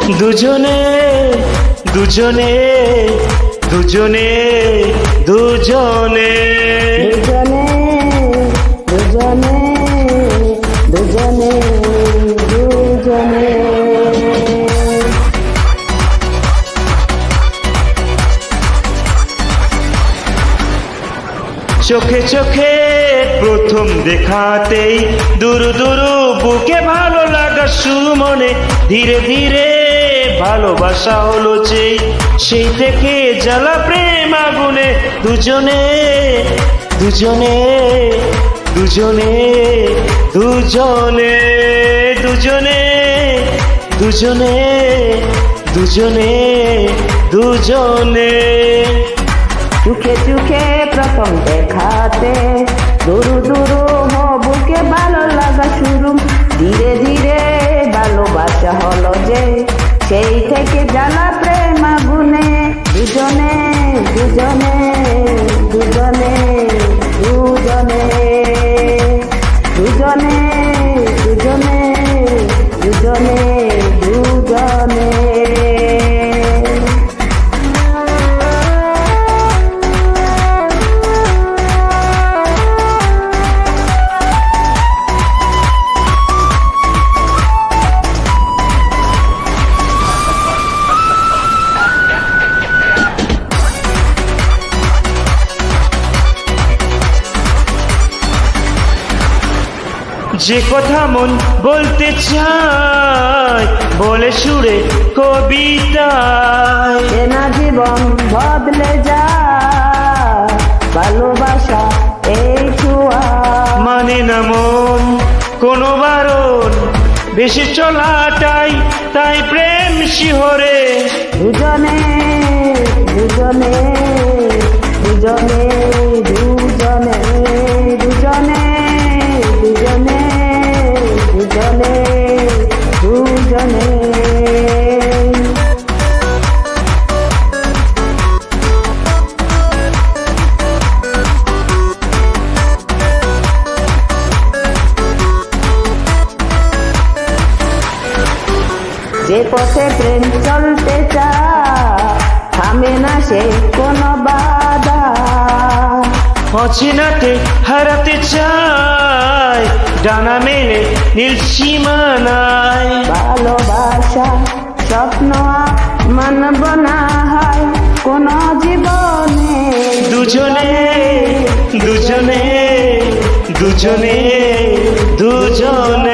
দুজনে দুজনে দুজনে দুজনে দুজনে দুজনে দুজনে দুজনে চোখে চোখে প্রথম দেখাতেই দুরু দুরু বুকে ভালো লাগা শুরু মনে ধীরে ধীরে ভালোবাসা হলো যে সেই থেকে জ্বালা প্রেম আগুনে দুজনে দুজনে দুজনে দুজনে দুজনে দুজনে দুজনে দুজনে চোখে চোখে প্রথম দেখাতে দুরু দুরু বুকে ভালো লাগা শুরু ধীরে ধীরে ভালোবাসা হলো যে সেই থেকে জ্বালা প্রেম আগুনে দুজনে দুজনে দুজনে দুজনে দুজনে দুজনে দুজনে দুজনে যে কথা মন বলতে চায় বলে সুরে কবিতায় চেনা জীবন বদলে যায় ভালোবাসা এই ছোঁয়া মানে না মন কোনো বারণ বেশি চলাটাই তাই প্রেম শিহরে দুজনে দুজনে দুজনে দুজনে দুজনে দুজনে দুজনে দুজনে যে পথে প্রেম চলতে চায় থামে না সে কোনো বাধা অচেনাতে হারাতে চায় ডানা মেলে নীল সীমানায় ভালোবাসা স্বপ্ন মানব না হয় কোন জীবনে দুজনে দুজনে দুজনে দুজনে